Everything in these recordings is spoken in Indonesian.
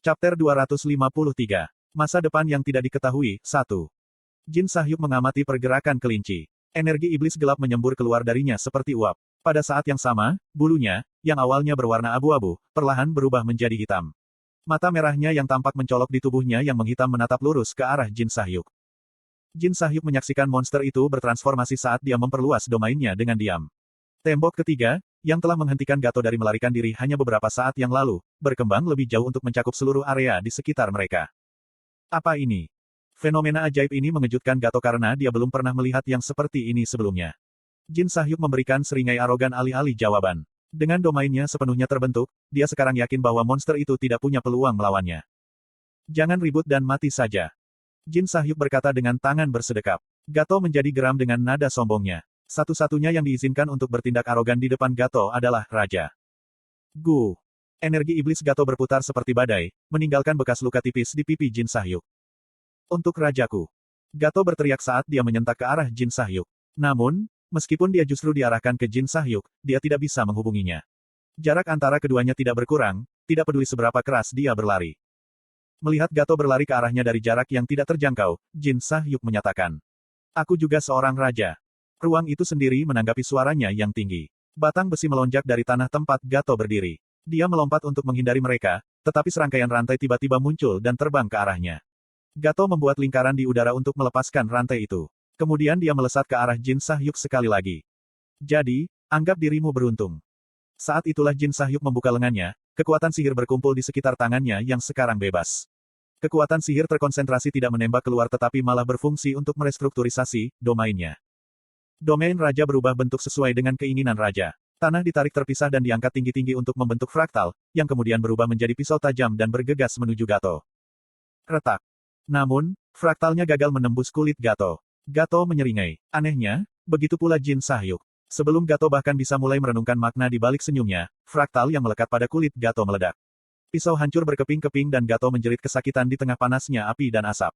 Chapter 253. Masa depan yang tidak diketahui, 1. Jin Sahyuk mengamati pergerakan kelinci. Energi iblis gelap menyembur keluar darinya seperti uap. Pada saat yang sama, bulunya, yang awalnya berwarna abu-abu, perlahan berubah menjadi hitam. Mata merahnya yang tampak mencolok di tubuhnya yang menghitam menatap lurus ke arah Jin Sahyuk. Jin Sahyuk menyaksikan monster itu bertransformasi saat dia memperluas domainnya dengan diam. Tembok ketiga, yang telah menghentikan Gato dari melarikan diri hanya beberapa saat yang lalu, berkembang lebih jauh untuk mencakup seluruh area di sekitar mereka. Apa ini? Fenomena ajaib ini mengejutkan Gato karena dia belum pernah melihat yang seperti ini sebelumnya. Jin Sahyuk memberikan seringai arogan alih-alih jawaban. Dengan domainnya sepenuhnya terbentuk, dia sekarang yakin bahwa monster itu tidak punya peluang melawannya. Jangan ribut dan mati saja. Jin Sahyuk berkata dengan tangan bersedekap. Gato menjadi geram dengan nada sombongnya. Satu-satunya yang diizinkan untuk bertindak arogan di depan Gato adalah Raja. Gu. Energi iblis Gato berputar seperti badai, meninggalkan bekas luka tipis di pipi Jin Sahyuk. Untuk Rajaku. Gato berteriak saat dia menyentak ke arah Jin Sahyuk. Namun, meskipun dia justru diarahkan ke Jin Sahyuk, dia tidak bisa menghubunginya. Jarak antara keduanya tidak berkurang, tidak peduli seberapa keras dia berlari. Melihat Gato berlari ke arahnya dari jarak yang tidak terjangkau, Jin Sahyuk menyatakan. Aku juga seorang raja. Ruang itu sendiri menanggapi suaranya yang tinggi. Batang besi melonjak dari tanah tempat Gato berdiri. Dia melompat untuk menghindari mereka, tetapi serangkaian rantai tiba-tiba muncul dan terbang ke arahnya. Gato membuat lingkaran di udara untuk melepaskan rantai itu. Kemudian dia melesat ke arah Jin Sahyuk sekali lagi. Jadi, anggap dirimu beruntung. Saat itulah Jin Sahyuk membuka lengannya, kekuatan sihir berkumpul di sekitar tangannya yang sekarang bebas. Kekuatan sihir terkonsentrasi tidak menembak keluar tetapi malah berfungsi untuk merestrukturisasi domainnya. Domain raja berubah bentuk sesuai dengan keinginan raja. Tanah ditarik terpisah dan diangkat tinggi-tinggi untuk membentuk fraktal, yang kemudian berubah menjadi pisau tajam dan bergegas menuju Gato. Retak. Namun, fraktalnya gagal menembus kulit Gato. Gato menyeringai. Anehnya, begitu pula Jin Sahyuk. Sebelum Gato bahkan bisa mulai merenungkan makna di balik senyumnya, fraktal yang melekat pada kulit Gato meledak. Pisau hancur berkeping-keping dan Gato menjerit kesakitan di tengah panasnya api dan asap.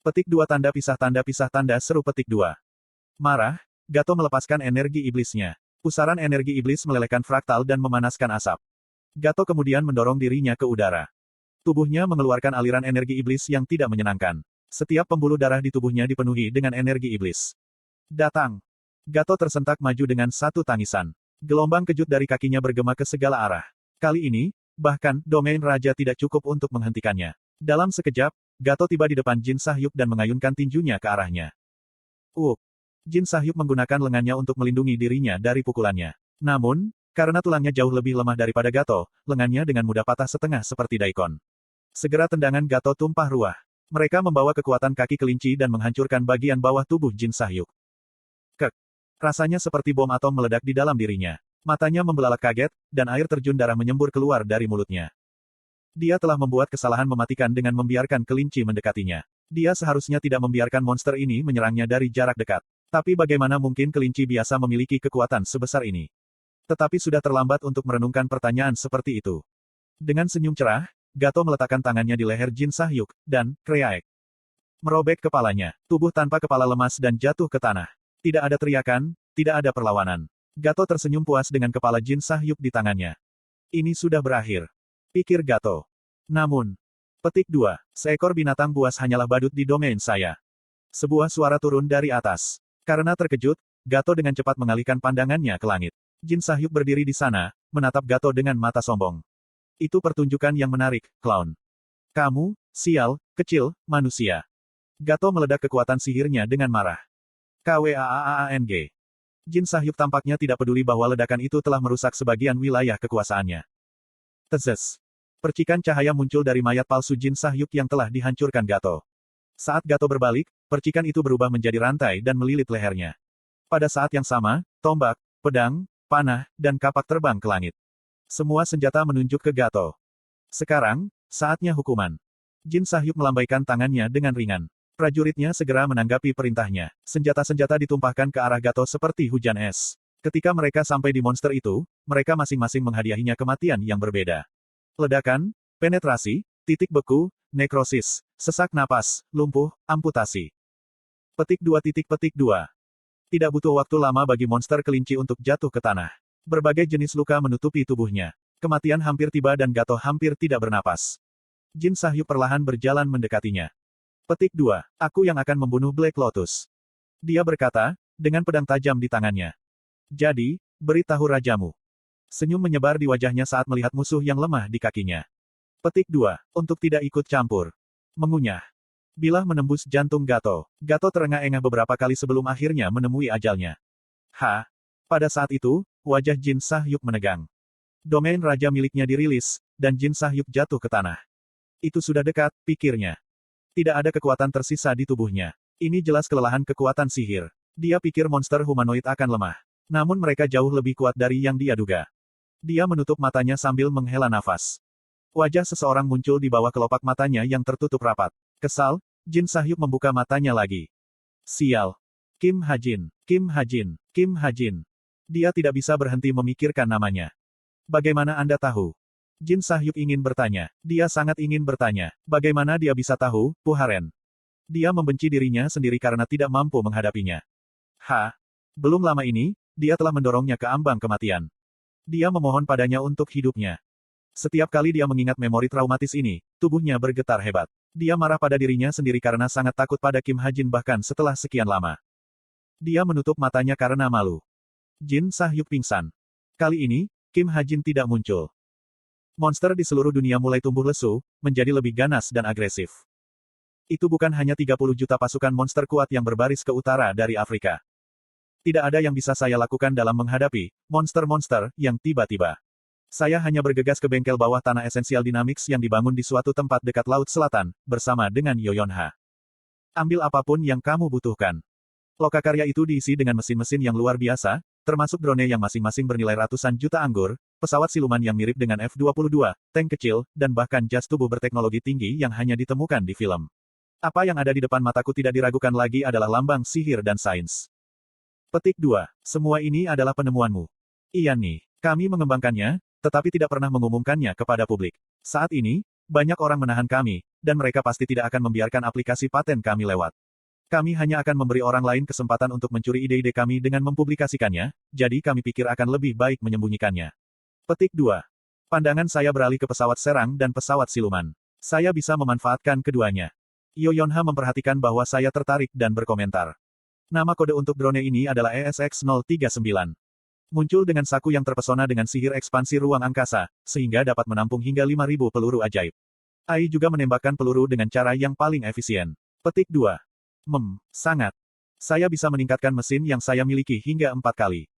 Petik 2 tanda pisah tanda seru petik 2. Marah, Gato melepaskan energi iblisnya. Pusaran energi iblis melelehkan fraktal dan memanaskan asap. Gato kemudian mendorong dirinya ke udara. Tubuhnya mengeluarkan aliran energi iblis yang tidak menyenangkan. Setiap pembuluh darah di tubuhnya dipenuhi dengan energi iblis. Datang. Gato tersentak maju dengan satu tangisan. Gelombang kejut dari kakinya bergema ke segala arah. Kali ini, bahkan, domain raja tidak cukup untuk menghentikannya. Dalam sekejap, Gato tiba di depan Jin Sahyuk dan mengayunkan tinjunya ke arahnya. Jin Sahyuk menggunakan lengannya untuk melindungi dirinya dari pukulannya. Namun, karena tulangnya jauh lebih lemah daripada Gato, lengannya dengan mudah patah setengah seperti daikon. Segera tendangan Gato tumpah ruah. Mereka membawa kekuatan kaki kelinci dan menghancurkan bagian bawah tubuh Jin Sahyuk. Kek. Rasanya seperti bom atom meledak di dalam dirinya. Matanya membelalak kaget, dan air terjun darah menyembur keluar dari mulutnya. Dia telah membuat kesalahan mematikan dengan membiarkan kelinci mendekatinya. Dia seharusnya tidak membiarkan monster ini menyerangnya dari jarak dekat. Tapi bagaimana mungkin kelinci biasa memiliki kekuatan sebesar ini? Tetapi sudah terlambat untuk merenungkan pertanyaan seperti itu. Dengan senyum cerah, Gato meletakkan tangannya di leher Jin Sahyuk, dan, kreaek. Merobek kepalanya. Tubuh tanpa kepala lemas dan jatuh ke tanah. Tidak ada teriakan, tidak ada perlawanan. Gato tersenyum puas dengan kepala Jin Sahyuk di tangannya. Ini sudah berakhir. Pikir Gato. Namun, petik 2. Seekor binatang buas hanyalah badut di domain saya. Sebuah suara turun dari atas. Karena terkejut, Gato dengan cepat mengalihkan pandangannya ke langit. Jin Sahyuk berdiri di sana, menatap Gato dengan mata sombong. Itu pertunjukan yang menarik, clown. Kamu, sial, kecil, manusia. Gato meledak kekuatan sihirnya dengan marah. Kwaang. Jin Sahyuk tampaknya tidak peduli bahwa ledakan itu telah merusak sebagian wilayah kekuasaannya. Tezes. Percikan cahaya muncul dari mayat palsu Jin Sahyuk yang telah dihancurkan Gato. Saat Gato berbalik, percikan itu berubah menjadi rantai dan melilit lehernya. Pada saat yang sama, tombak, pedang, panah, dan kapak terbang ke langit. Semua senjata menunjuk ke Gato. Sekarang, saatnya hukuman. Jin Sahyuk melambaikan tangannya dengan ringan. Prajuritnya segera menanggapi perintahnya. Senjata-senjata ditumpahkan ke arah Gato seperti hujan es. Ketika mereka sampai di monster itu, mereka masing-masing menghadiahinya kematian yang berbeda. Ledakan, penetrasi, titik beku, nekrosis, sesak napas, lumpuh, amputasi. Petik 2. Tidak butuh waktu lama bagi monster kelinci untuk jatuh ke tanah. Berbagai jenis luka menutupi tubuhnya. Kematian hampir tiba dan Gato hampir tidak bernapas. Jin Sahyuk perlahan berjalan mendekatinya. Petik 2. Aku yang akan membunuh Black Lotus. Dia berkata, dengan pedang tajam di tangannya. Jadi, beritahu rajamu. Senyum menyebar di wajahnya saat melihat musuh yang lemah di kakinya. Petik 2. Untuk tidak ikut campur. Mengunyah. Bilah menembus jantung Gato. Gato terengah-engah beberapa kali sebelum akhirnya menemui ajalnya. Pada saat itu, wajah Jin Sahyuk menegang. Domain raja miliknya dirilis, dan Jin Sahyuk jatuh ke tanah. Itu sudah dekat, pikirnya. Tidak ada kekuatan tersisa di tubuhnya. Ini jelas kelelahan kekuatan sihir. Dia pikir monster humanoid akan lemah. Namun mereka jauh lebih kuat dari yang dia duga. Dia menutup matanya sambil menghela nafas. Wajah seseorang muncul di bawah kelopak matanya yang tertutup rapat. Kesal, Jin Sahyuk membuka matanya lagi. Sial. Kim Ha-jin, Kim Ha-jin, Kim Ha-jin. Dia tidak bisa berhenti memikirkan namanya. Bagaimana Anda tahu? Jin Sahyuk ingin bertanya. Dia sangat ingin bertanya. Bagaimana dia bisa tahu, Pu Haren? Dia membenci dirinya sendiri karena tidak mampu menghadapinya. Belum lama ini, dia telah mendorongnya ke ambang kematian. Dia memohon padanya untuk hidupnya. Setiap kali dia mengingat memori traumatis ini, tubuhnya bergetar hebat. Dia marah pada dirinya sendiri karena sangat takut pada Kim Ha-jin bahkan setelah sekian lama. Dia menutup matanya karena malu. Jin Sahyuk pingsan. Kali ini, Kim Ha-jin tidak muncul. Monster di seluruh dunia mulai tumbuh lesu, menjadi lebih ganas dan agresif. Itu bukan hanya 30 juta pasukan monster kuat yang berbaris ke utara dari Afrika. Tidak ada yang bisa saya lakukan dalam menghadapi monster-monster yang tiba-tiba. Saya hanya bergegas ke bengkel bawah tanah Essential Dynamics yang dibangun di suatu tempat dekat Laut Selatan, bersama dengan Yoyonha. Ambil apapun yang kamu butuhkan. Lokakarya itu diisi dengan mesin-mesin yang luar biasa, termasuk drone yang masing-masing bernilai ratusan juta anggur, pesawat siluman yang mirip dengan F-22, tank kecil, dan bahkan jas tubuh berteknologi tinggi yang hanya ditemukan di film. Apa yang ada di depan mataku tidak diragukan lagi adalah lambang sihir dan sains. Petik 2. Semua ini adalah penemuanmu. Iya nih, kami mengembangkannya, tetapi tidak pernah mengumumkannya kepada publik. Saat ini, banyak orang menahan kami, dan mereka pasti tidak akan membiarkan aplikasi paten kami lewat. Kami hanya akan memberi orang lain kesempatan untuk mencuri ide-ide kami dengan mempublikasikannya, jadi kami pikir akan lebih baik menyembunyikannya. Petik 2. Pandangan saya beralih ke pesawat serang dan pesawat siluman. Saya bisa memanfaatkan keduanya. Yoyonha memperhatikan bahwa saya tertarik dan berkomentar. Nama kode untuk drone ini adalah ESX-039. Muncul dengan saku yang terpesona dengan sihir ekspansi ruang angkasa, sehingga dapat menampung hingga 5.000 peluru ajaib. AI juga menembakkan peluru dengan cara yang paling efisien. Petik 2. Sangat. Saya bisa meningkatkan mesin yang saya miliki hingga 4 kali.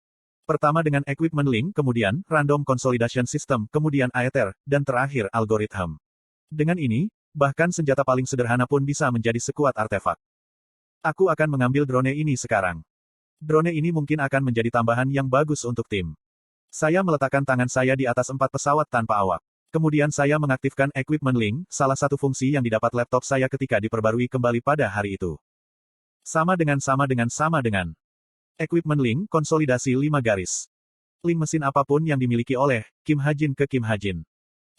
Pertama dengan Equipment Link, kemudian Random Consolidation System, kemudian Aether, dan terakhir Algorithm. Dengan ini, bahkan senjata paling sederhana pun bisa menjadi sekuat artefak. Aku akan mengambil drone ini sekarang. Drone ini mungkin akan menjadi tambahan yang bagus untuk tim. Saya meletakkan tangan saya di atas 4 pesawat tanpa awak. Kemudian saya mengaktifkan Equipment Link, salah satu fungsi yang didapat laptop saya ketika diperbarui kembali pada hari itu. Sama dengan. Equipment Link, konsolidasi 5 garis. Link mesin apapun yang dimiliki oleh Kim Ha-jin ke Kim Ha-jin.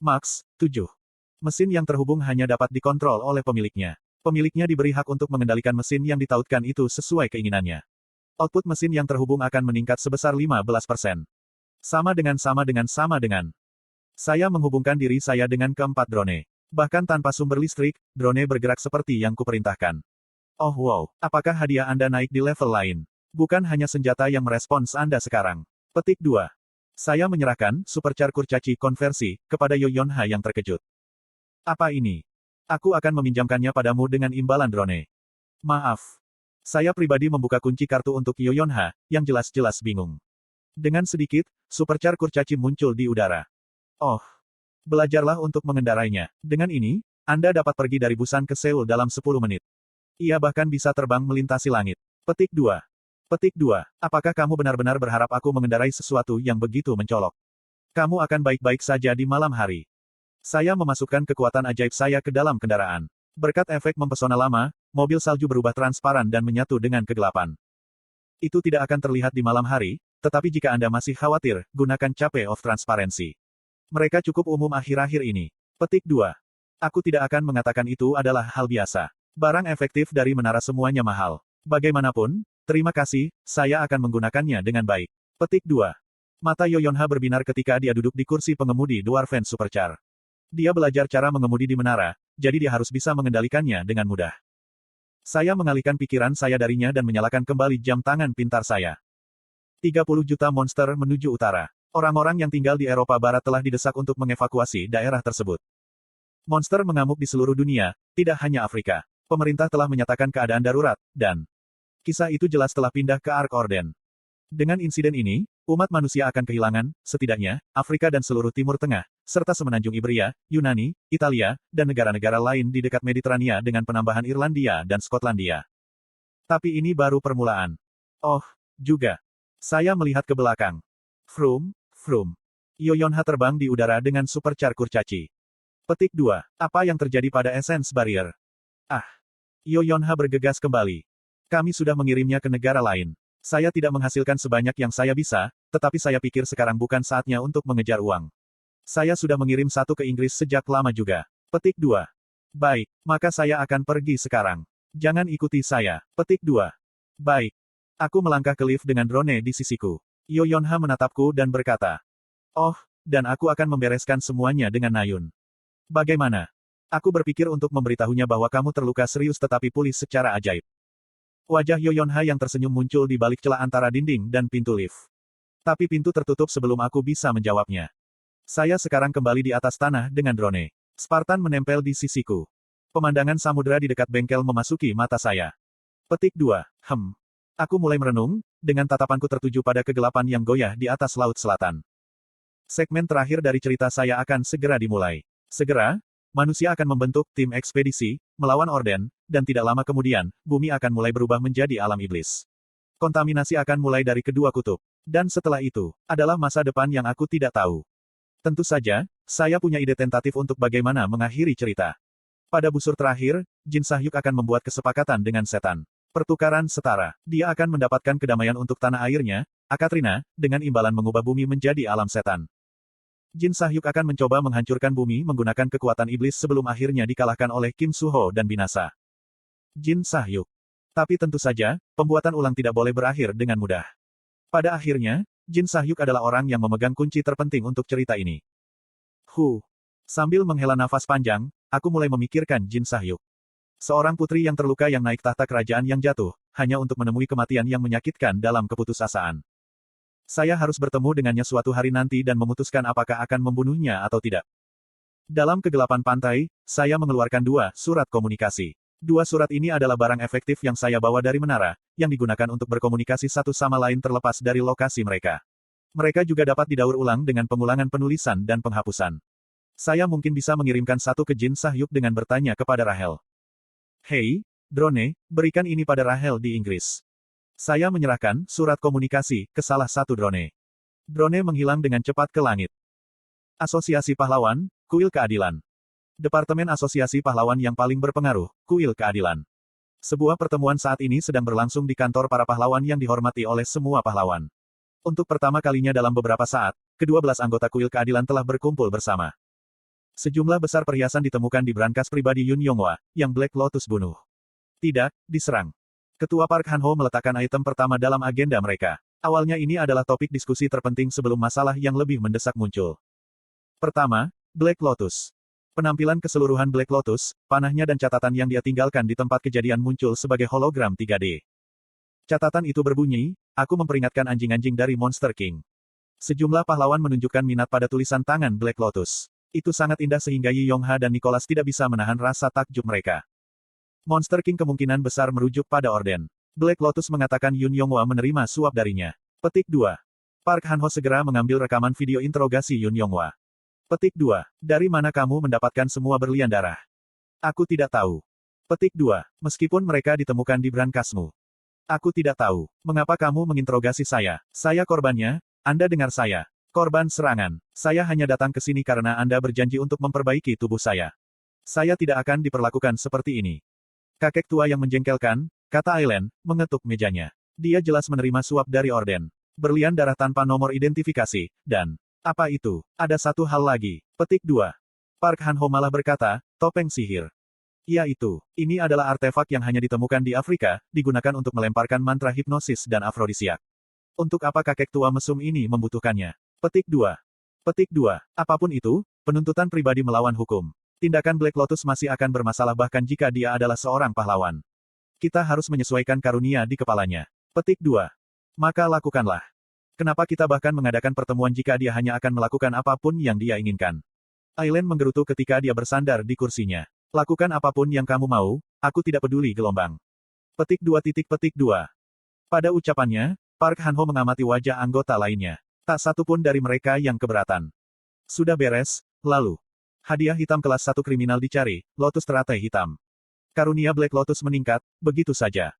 Max, 7. Mesin yang terhubung hanya dapat dikontrol oleh pemiliknya. Pemiliknya diberi hak untuk mengendalikan mesin yang ditautkan itu sesuai keinginannya. Output mesin yang terhubung akan meningkat sebesar 15%. Sama dengan. Saya menghubungkan diri saya dengan keempat drone. Bahkan tanpa sumber listrik, drone bergerak seperti yang kuperintahkan. Oh wow, apakah hadiah Anda naik di level lain? Bukan hanya senjata yang merespons Anda sekarang. Petik 2. Saya menyerahkan Superchar Kurcaci konversi kepada Yoyonha yang terkejut. Apa ini? Aku akan meminjamkannya padamu dengan imbalan drone. Maaf. Saya pribadi membuka kunci kartu untuk Yoyonha, yang jelas-jelas bingung. Dengan sedikit, Superchar Kurcaci muncul di udara. Oh. Belajarlah untuk mengendarainya. Dengan ini, Anda dapat pergi dari Busan ke Seoul dalam 10 menit. Ia bahkan bisa terbang melintasi langit. Petik 2. Apakah kamu benar-benar berharap aku mengendarai sesuatu yang begitu mencolok? Kamu akan baik-baik saja di malam hari. Saya memasukkan kekuatan ajaib saya ke dalam kendaraan. Berkat efek mempesona lama, mobil salju berubah transparan dan menyatu dengan kegelapan. Itu tidak akan terlihat di malam hari, tetapi jika Anda masih khawatir, gunakan Cape of Transparency. Mereka cukup umum akhir-akhir ini. Petik 2. Aku tidak akan mengatakan itu adalah hal biasa. Barang efektif dari menara semuanya mahal. Bagaimanapun, terima kasih, saya akan menggunakannya dengan baik. Petik 2. Mata Yoyonha berbinar ketika dia duduk di kursi pengemudi Dwarven Superchar. Dia belajar cara mengemudi di menara, jadi dia harus bisa mengendalikannya dengan mudah. Saya mengalihkan pikiran saya darinya dan menyalakan kembali jam tangan pintar saya. 30 juta monster menuju utara. Orang-orang yang tinggal di Eropa Barat telah didesak untuk mengevakuasi daerah tersebut. Monster mengamuk di seluruh dunia, tidak hanya Afrika. Pemerintah telah menyatakan keadaan darurat, dan kisah itu jelas telah pindah ke Ark Orden. Dengan insiden ini, umat manusia akan kehilangan, setidaknya, Afrika dan seluruh Timur Tengah, serta semenanjung Iberia, Yunani, Italia, dan negara-negara lain di dekat Mediterania dengan penambahan Irlandia dan Skotlandia. Tapi ini baru permulaan. Oh, juga. Saya melihat ke belakang. Vroom, vroom. Yoyonha terbang di udara dengan supercar kurcaci. Petik 2. Apa yang terjadi pada Essence Barrier? Ah. Yoyonha bergegas kembali. Kami sudah mengirimnya ke negara lain. Saya tidak menghasilkan sebanyak yang saya bisa, tetapi saya pikir sekarang bukan saatnya untuk mengejar uang. Saya sudah mengirim satu ke Inggris sejak lama juga. Petik 2. Baik, maka saya akan pergi sekarang. Jangan ikuti saya. Petik 2. Baik. Aku melangkah ke lift dengan drone di sisiku. Yoyonha menatapku dan berkata, "Oh, dan aku akan membereskan semuanya dengan Nayun." Bagaimana? Aku berpikir untuk memberitahunya bahwa kamu terluka serius tetapi pulih secara ajaib. Wajah Yoyonha yang tersenyum muncul di balik celah antara dinding dan pintu lift. Tapi pintu tertutup sebelum aku bisa menjawabnya. Saya sekarang kembali di atas tanah dengan drone. Spartan menempel di sisiku. Pemandangan samudera di dekat bengkel memasuki mata saya. Petik 2. Aku mulai merenung, dengan tatapanku tertuju pada kegelapan yang goyah di atas laut selatan. Segmen terakhir dari cerita saya akan segera dimulai. Segera, manusia akan membentuk tim ekspedisi, melawan Orden, dan tidak lama kemudian, bumi akan mulai berubah menjadi alam iblis. Kontaminasi akan mulai dari kedua kutub. Dan setelah itu, adalah masa depan yang aku tidak tahu. Tentu saja, saya punya ide tentatif untuk bagaimana mengakhiri cerita. Pada busur terakhir, Jin Sahyuk akan membuat kesepakatan dengan setan. Pertukaran setara. Dia akan mendapatkan kedamaian untuk tanah airnya, Akatrina, dengan imbalan mengubah bumi menjadi alam setan. Jin Sahyuk akan mencoba menghancurkan bumi menggunakan kekuatan iblis sebelum akhirnya dikalahkan oleh Kim Suho dan binasa. Jin Sahyuk. Tapi tentu saja, pembuatan ulang tidak boleh berakhir dengan mudah. Pada akhirnya, Jin Sahyuk adalah orang yang memegang kunci terpenting untuk cerita ini. Sambil menghela nafas panjang, aku mulai memikirkan Jin Sahyuk. Seorang putri yang terluka yang naik tahta kerajaan yang jatuh, hanya untuk menemui kematian yang menyakitkan dalam keputusasaan. Saya harus bertemu dengannya suatu hari nanti dan memutuskan apakah akan membunuhnya atau tidak. Dalam kegelapan pantai, saya mengeluarkan 2 surat komunikasi. 2 surat ini adalah barang efektif yang saya bawa dari menara, yang digunakan untuk berkomunikasi satu sama lain terlepas dari lokasi mereka. Mereka juga dapat didaur ulang dengan pengulangan penulisan dan penghapusan. Saya mungkin bisa mengirimkan satu ke Jin Sahyuk dengan bertanya kepada Rahel. "Hei, drone, berikan ini pada Rahel di Inggris." Saya menyerahkan surat komunikasi ke salah satu drone. Drone menghilang dengan cepat ke langit. Asosiasi Pahlawan, Kuil Keadilan. Departemen Asosiasi Pahlawan yang paling berpengaruh, Kuil Keadilan. Sebuah pertemuan saat ini sedang berlangsung di kantor para pahlawan yang dihormati oleh semua pahlawan. Untuk pertama kalinya dalam beberapa saat, ke-12 anggota Kuil Keadilan telah berkumpul bersama. Sejumlah besar perhiasan ditemukan di brankas pribadi Yun Yonghwa, yang Black Lotus bunuh. Tidak, diserang. Ketua Park Han-ho meletakkan item pertama dalam agenda mereka. Awalnya ini adalah topik diskusi terpenting sebelum masalah yang lebih mendesak muncul. Pertama, Black Lotus. Penampilan keseluruhan Black Lotus, panahnya dan catatan yang dia tinggalkan di tempat kejadian muncul sebagai hologram 3D. Catatan itu berbunyi, "Aku memperingatkan anjing-anjing dari Monster King." Sejumlah pahlawan menunjukkan minat pada tulisan tangan Black Lotus. Itu sangat indah sehingga Yi Yongha dan Nicholas tidak bisa menahan rasa takjub mereka. Monster King kemungkinan besar merujuk pada Orden. Black Lotus mengatakan Yun Yonghwa menerima suap darinya. Petik 2. Park Han-ho segera mengambil rekaman video interogasi Yun Yonghwa. Petik 2. Dari mana kamu mendapatkan semua berlian darah? Aku tidak tahu. Petik 2. Meskipun mereka ditemukan di brankasmu. Aku tidak tahu. Mengapa kamu menginterogasi saya? Saya korbannya, Anda dengar saya. Korban serangan. Saya hanya datang ke sini karena Anda berjanji untuk memperbaiki tubuh saya. Saya tidak akan diperlakukan seperti ini. Kakek tua yang menjengkelkan, kata Aileen, mengetuk mejanya. Dia jelas menerima suap dari Orden. Berlian darah tanpa nomor identifikasi, dan apa itu? Ada satu hal lagi. Petik 2. Park Han-ho malah berkata, topeng sihir. Iya itu. Ini adalah artefak yang hanya ditemukan di Afrika, digunakan untuk melemparkan mantra hipnosis dan afrodisiak. Untuk apa kakek tua mesum ini membutuhkannya? Petik 2. Petik 2. Apapun itu, Penuntutan pribadi melawan hukum. Tindakan Black Lotus masih akan bermasalah bahkan jika dia adalah seorang pahlawan. Kita harus menyesuaikan karunia di kepalanya. Petik 2. Maka lakukanlah. Kenapa kita bahkan mengadakan pertemuan jika dia hanya akan melakukan apapun yang dia inginkan? Aileen menggerutu ketika dia bersandar di kursinya. Lakukan apapun yang kamu mau, aku tidak peduli gelombang. Petik 2. Pada ucapannya, Park Han-ho mengamati wajah anggota lainnya. Tak satu pun dari mereka yang keberatan. Sudah beres, lalu. Hadiah hitam kelas 1 kriminal dicari, Lotus teratai hitam. Karunia Black Lotus meningkat, begitu saja.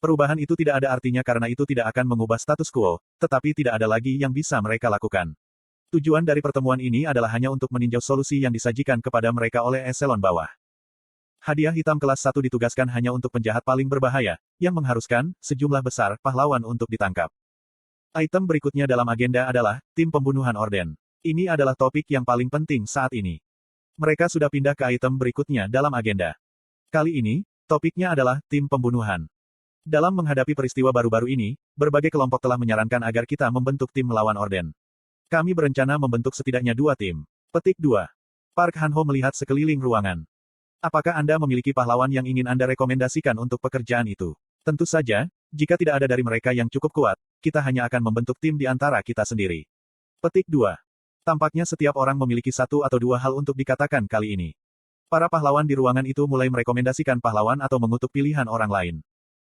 Perubahan itu tidak ada artinya karena itu tidak akan mengubah status quo, tetapi tidak ada lagi yang bisa mereka lakukan. Tujuan dari pertemuan ini adalah hanya untuk meninjau solusi yang disajikan kepada mereka oleh eselon bawah. Hadiah hitam kelas 1 ditugaskan hanya untuk penjahat paling berbahaya, yang mengharuskan sejumlah besar pahlawan untuk ditangkap. Item berikutnya dalam agenda adalah tim pembunuhan Orden. Ini adalah topik yang paling penting saat ini. Mereka sudah pindah ke item berikutnya dalam agenda. Kali ini, topiknya adalah tim pembunuhan. Dalam menghadapi peristiwa baru-baru ini, berbagai kelompok telah menyarankan agar kita membentuk tim melawan Orden. Kami berencana membentuk setidaknya 2 tim. Petik 2. Park Han-ho melihat sekeliling ruangan. Apakah Anda memiliki pahlawan yang ingin Anda rekomendasikan untuk pekerjaan itu? Tentu saja, jika tidak ada dari mereka yang cukup kuat, kita hanya akan membentuk tim di antara kita sendiri. Petik 2. Tampaknya setiap orang memiliki 1 atau 2 hal untuk dikatakan kali ini. Para pahlawan di ruangan itu mulai merekomendasikan pahlawan atau mengutuk pilihan orang lain.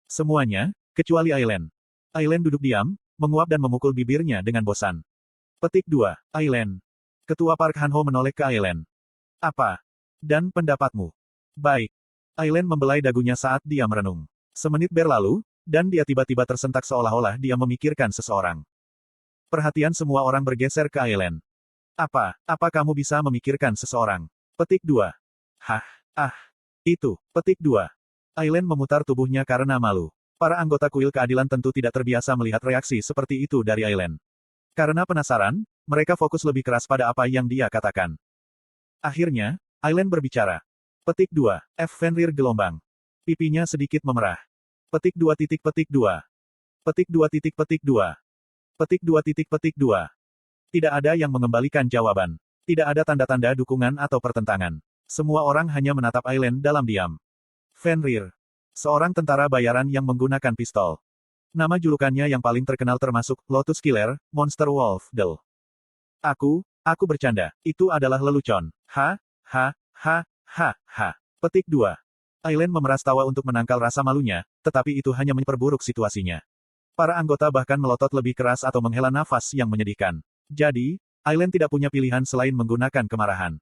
Semuanya, kecuali Aileen. Aileen duduk diam, menguap dan memukul bibirnya dengan bosan. Petik 2. Aileen. Ketua Park Han-ho menoleh ke Aileen. Apa? Dan pendapatmu? Baik. Aileen membelai dagunya saat dia merenung. Semenit berlalu, dan dia tiba-tiba tersentak seolah-olah dia memikirkan seseorang. Perhatian semua orang bergeser ke Aileen. Apa kamu bisa memikirkan seseorang? Petik 2. Itu. Petik 2. Aileen memutar tubuhnya karena malu. Para anggota kuil keadilan tentu tidak terbiasa melihat reaksi seperti itu dari Aileen. Karena penasaran, mereka fokus lebih keras pada apa yang dia katakan. Akhirnya, Aileen berbicara. Petik 2. F. Fenrir gelombang. Pipinya sedikit memerah. Petik 2. Petik 2. Petik 2. Petik 2. Tidak ada yang mengembalikan jawaban. Tidak ada tanda-tanda dukungan atau pertentangan. Semua orang hanya menatap Aileen dalam diam. Fenrir. Seorang tentara bayaran yang menggunakan pistol. Nama julukannya yang paling terkenal termasuk Lotus Killer, Monster Wolf, Del. Aku bercanda. Itu adalah lelucon. Petik 2. Aileen memeras tawa untuk menangkal rasa malunya, tetapi itu hanya memperburuk situasinya. Para anggota bahkan melotot lebih keras atau menghela nafas yang menyedihkan. Jadi, Aileen tidak punya pilihan selain menggunakan kemarahan.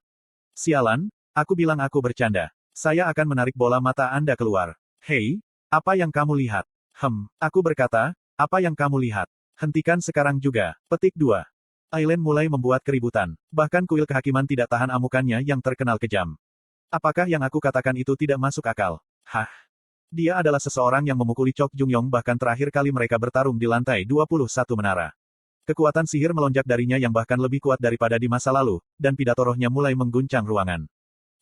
Sialan, aku bilang aku bercanda. Saya akan menarik bola mata Anda keluar. Hei, apa yang kamu lihat? Aku berkata, apa yang kamu lihat? Hentikan sekarang juga. Petik 2. Aileen mulai membuat keributan. Bahkan kuil kehakiman tidak tahan amukannya yang terkenal kejam. Apakah yang aku katakan itu tidak masuk akal? Dia adalah seseorang yang memukuli Chok Jung-yong bahkan terakhir kali mereka bertarung di lantai 21 menara. Kekuatan sihir melonjak darinya yang bahkan lebih kuat daripada di masa lalu, dan pidato rohnya mulai mengguncang ruangan.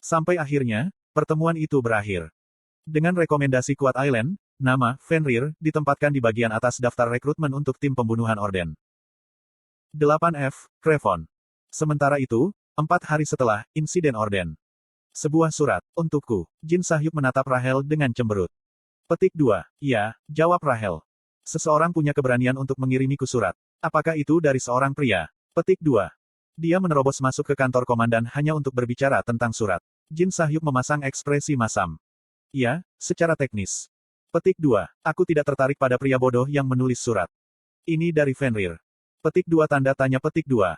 Sampai akhirnya, pertemuan itu berakhir. Dengan rekomendasi kuat Aileen, nama Fenrir ditempatkan di bagian atas daftar rekrutmen untuk tim pembunuhan Orden. 8F. Crevon. Sementara itu, 4 hari setelah insiden Orden. Sebuah surat, untukku. Jin Sahyuk menatap Rahel dengan cemberut. Petik 2. Ya, jawab Rahel. Seseorang punya keberanian untuk mengirimiku surat. Apakah itu dari seorang pria? Petik 2. Dia menerobos masuk ke kantor komandan hanya untuk berbicara tentang surat. Jin Sahyuk memasang ekspresi masam. Ya, secara teknis. Petik 2. Aku tidak tertarik pada pria bodoh yang menulis surat. Ini dari Fenrir. Petik 2 tanda tanya petik 2.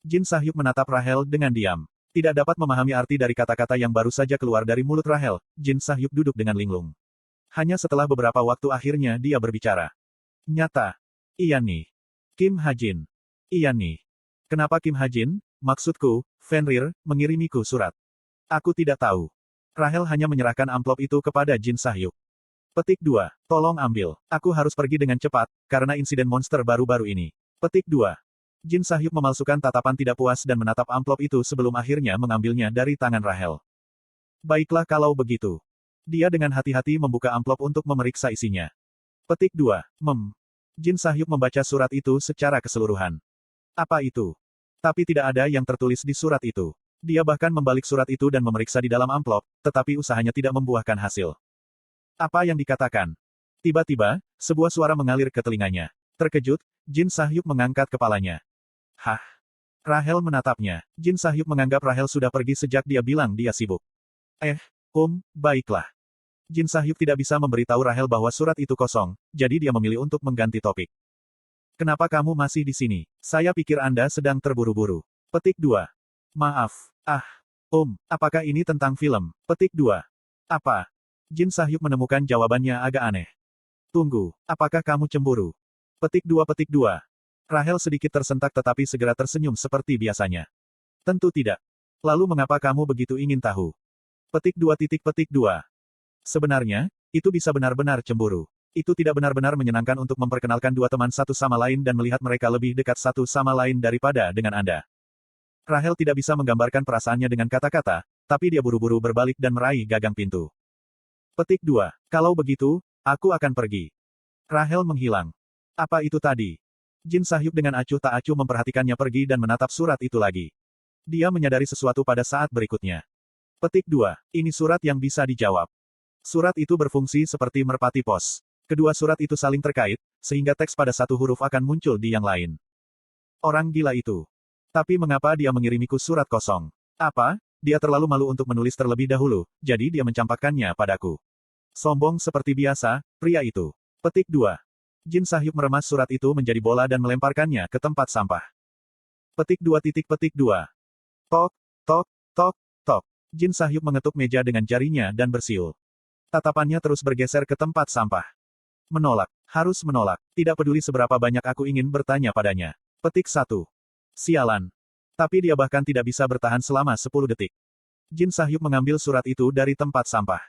Jin Sahyuk menatap Rahel dengan diam. Tidak dapat memahami arti dari kata-kata yang baru saja keluar dari mulut Rahel, Jin Sahyuk duduk dengan linglung. Hanya setelah beberapa waktu akhirnya dia berbicara. Nyata. Iya nih. Kim Ha-jin. Iya nih. Kenapa Kim Ha-jin? Maksudku, Fenrir, mengirimiku surat. Aku tidak tahu. Rahel hanya menyerahkan amplop itu kepada Jin Sahyuk. Petik 2. Tolong ambil. Aku harus pergi dengan cepat, karena insiden monster baru-baru ini. Petik 2. Jin Sahyuk memalsukan tatapan tidak puas dan menatap amplop itu sebelum akhirnya mengambilnya dari tangan Rahel. Baiklah kalau begitu. Dia dengan hati-hati membuka amplop untuk memeriksa isinya. Petik 2. Jin Sahyuk membaca surat itu secara keseluruhan. Apa itu? Tapi tidak ada yang tertulis di surat itu. Dia bahkan membalik surat itu dan memeriksa di dalam amplop, tetapi usahanya tidak membuahkan hasil. Apa yang dikatakan? Tiba-tiba, sebuah suara mengalir ke telinganya. Terkejut, Jin Sahyuk mengangkat kepalanya. Hah? Rahel menatapnya. Jin Sahyuk menganggap Rahel sudah pergi sejak dia bilang dia sibuk. Baiklah. Jin Sahyuk tidak bisa memberitahu Rahel bahwa surat itu kosong, jadi dia memilih untuk mengganti topik. Kenapa kamu masih di sini? Saya pikir Anda sedang terburu-buru. Petik 2. Maaf. Apakah ini tentang film? Petik 2. Apa? Jin Sahyuk menemukan jawabannya agak aneh. Tunggu, apakah kamu cemburu? Petik 2. Rahel sedikit tersentak tetapi segera tersenyum seperti biasanya. Tentu tidak. Lalu mengapa kamu begitu ingin tahu? Petik 2. Sebenarnya, itu bisa benar-benar cemburu. Itu tidak benar-benar menyenangkan untuk memperkenalkan dua teman satu sama lain dan melihat mereka lebih dekat satu sama lain daripada dengan Anda. Rahel tidak bisa menggambarkan perasaannya dengan kata-kata, tapi dia buru-buru berbalik dan meraih gagang pintu. Petik 2. Kalau begitu, aku akan pergi. Rahel menghilang. Apa itu tadi? Jin Sahyuk dengan acuh tak acuh memperhatikannya pergi dan menatap surat itu lagi. Dia menyadari sesuatu pada saat berikutnya. Petik 2. Ini surat yang bisa dijawab. Surat itu berfungsi seperti merpati pos. Kedua surat itu saling terkait, sehingga teks pada satu huruf akan muncul di yang lain. Orang gila itu. Tapi mengapa dia mengirimiku surat kosong? Apa? Dia terlalu malu untuk menulis terlebih dahulu, jadi dia mencampakkannya padaku. Sombong seperti biasa, pria itu. Petik 2. Jin Sahyuk meremas surat itu menjadi bola dan melemparkannya ke tempat sampah. Petik 2. Tok, tok, tok, tok. Jin Sahyuk mengetuk meja dengan jarinya dan bersiul. Tatapannya terus bergeser ke tempat sampah. Menolak. Harus menolak. Tidak peduli seberapa banyak aku ingin bertanya padanya. Petik 1. Sialan. Tapi dia bahkan tidak bisa bertahan selama 10 detik. Jin Sahyuk mengambil surat itu dari tempat sampah.